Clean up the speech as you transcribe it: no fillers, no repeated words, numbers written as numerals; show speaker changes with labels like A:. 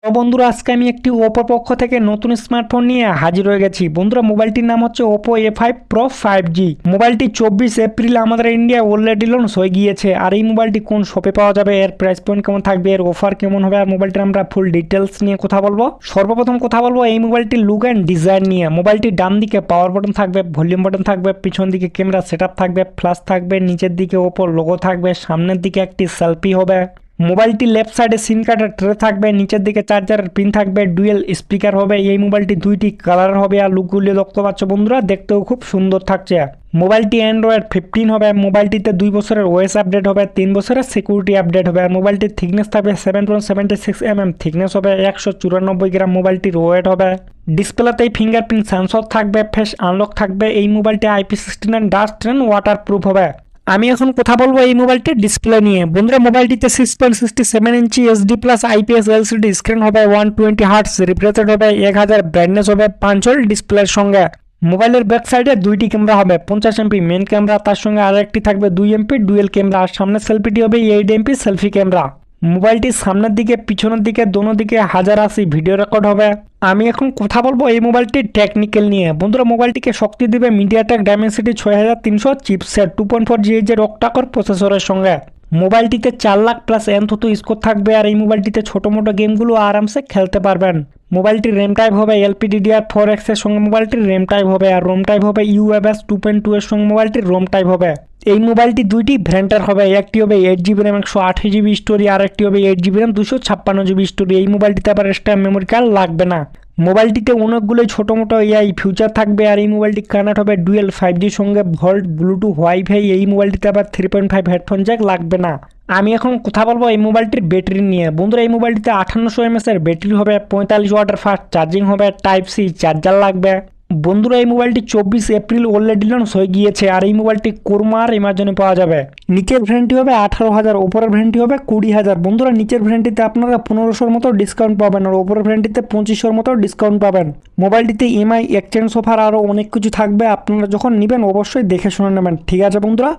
A: তো বন্ধুরা আজকে আমি একটি ওপো পক্ষ থেকে নতুন স্মার্টফোন নিয়ে হাজির হয়ে গেছি। বন্ধুরা মোবাইলটির নাম হচ্ছে ওপো A5 Pro 5G। মোবাইলটি 24 এপ্রিল আমাদের ইন্ডিয়া অলরেডি লঞ্চ হয়ে গিয়েছে। আর এই মোবাইলটি কোন শপে পাওয়া যাবে, এর প্রাইস পয়েন্ট কেমন থাকবে, এর অফার কেমন হবে, আর মোবাইলটির আমরা ফুল ডিটেলস নিয়ে কথা বলবো। সর্বপ্রথম কথা বলবো এই মোবাইলটির লুক অ্যান্ড ডিজাইন নিয়ে। মোবাইলটির ডান দিকে পাওয়ার বাটন থাকবে, ভলিউম বাটন থাকবে, পিছন দিকে ক্যামেরা সেটআপ থাকবে, ফ্ল্যাশ থাকবে, নিচের দিকে ওপো লোগো থাকবে, সামনের দিকে একটি সেলফি হবে। মোবাইলটি লেফট সাইডে সিম কার্ডের ট্রে থাকবে, নিচের দিকে চার্জারের পিন থাকবে, ডুয়েল স্পিকার হবে। এই মোবাইলটি দুইটি কালার হবে। আর লুকগুলি দেখতে পাচ্ছ বন্ধুরা, দেখতেও খুব সুন্দর থাকছে। মোবাইলটি অ্যান্ড্রয়েড 15 হবে। মোবাইলটিতে 2 বছরের ওএস আপডেট হবে, 3 বছরের সিকিউরিটি আপডেট হবে। আর মোবাইলটির থিকনেস থাকবে 7.76 থিকনেস হবে, 194 গ্রাম মোবাইলটির ওয়েট হবে। ডিসপ্লেতেই ফিঙ্গারপ্রিন্ট সেন্সর থাকবে, ফেস আনলক থাকবে। এই মোবাইলটি IP69 dust and water proof হবে। আমি এখন কথা বলবো এই মোবাইলটির ডিসপ্লে নিয়ে। বন্ধুরা মোবাইলটিতে 6.67 ইঞ্চি SD plus IPS LCD screen হবে, 120 হার্টস রিফ্রেশ রেট হবে, 1000 ব্রাইটনেস হবে, 5 ভোল্ট ডিসপ্লের সঙ্গে। মোবাইলের ব্যাক সাইডে দুইটি ক্যামেরা হবে, 50 MP মেন ক্যামেরা, তার সঙ্গে আরেকটি থাকবে 2 MP ডুয়েল ক্যামেরা। আর সামনের সেলফিটি হবে 8 MP সেলফি ক্যামেরা। মোবাইলটির সামনের দিকে পিছনের দিকে দোনো দিকে 1080 ভিডিও রেকর্ড হবে। আমি এখন কথা বলবো এই মোবাইলটির টেকনিক্যাল নিয়ে। বন্ধুরা মোবাইলটিকে শক্তি দেবে মিডিয়াটেক ডাইমেনসিটি 6300 চিপসেট 2.4 GHz এর অক্টাকোর প্রসেসরের সঙ্গে। মোবাইলটিতে 4 লাখ প্লাস এনথতো স্কোর থাকবে। আর এই মোবাইলটিতে ছোট মোটো গেমগুলো আরামসে খেলতে পারবেন। মোবাইলটির র্যাম টাইপ হবে LPDDR4X এর সঙ্গে মোবাইলটির র্যাম টাইপ হবে। আর রোম টাইপ হবে UFS 2.2 এর সঙ্গে মোবাইলটির রোম টাইপ হবে। এই মোবাইলটি দুইটি ভ্যারিয়েন্টের হবে, একটি হবে 8GB র্যাম 128GB স্টোরি, আর একটি হবে 8GB র্যাম 256GB স্টোরি। এই মোবাইলটিতে আবার এক্সট্রা মেমোরি কার্ড লাগবে না। মোবাইলটিতে অনেকগুলো ছোটো মোটো AI ফিউচার থাকবে। আর এই মোবাইলটি কানেক্ট হবে ডুয়েল 5G সঙ্গে ভল্ট ব্লুটুথ ওয়াইফাই। এই মোবাইলটিতে আবার 3.5 হেডফোন জ্যাক লাগবে না। আমি এখন কথা বলবো এই মোবাইলটির ব্যাটারি নিয়ে। বন্ধুরা এই মোবাইলটিতে 5800 mAh এর ব্যাটারি হবে, 45 ওয়াটের ফাস্ট চার্জিং হবে, Type-C চার্জার লাগবে। বন্ধুরা এই মোবাইলটি 24 এপ্রিল অলরেডি লঞ্চ হয়ে গিয়েছে। আর এই মোবাইলটি কোরমা আর অ্যামাজনে পাওয়া যাবে। নিচের ভ্যারিয়েন্টটি হবে 18,000, ওপরের ভ্যারিয়েন্টটি হবে 20,000। বন্ধুরা নিচের ভ্যারিয়েন্টটিতে আপনারা 1500-র মতো ডিসকাউন্ট পাবেন, আর ওপরের ভ্যারিয়েন্টটিতে 2500-র মতো ডিসকাউন্ট পাবেন। মোবাইলটিতে EMI এক্সচেঞ্জ অফার আরও অনেক কিছু থাকবে। আপনারা যখন নেবেন অবশ্যই দেখে শুনে নেবেন। ঠিক আছে বন্ধুরা।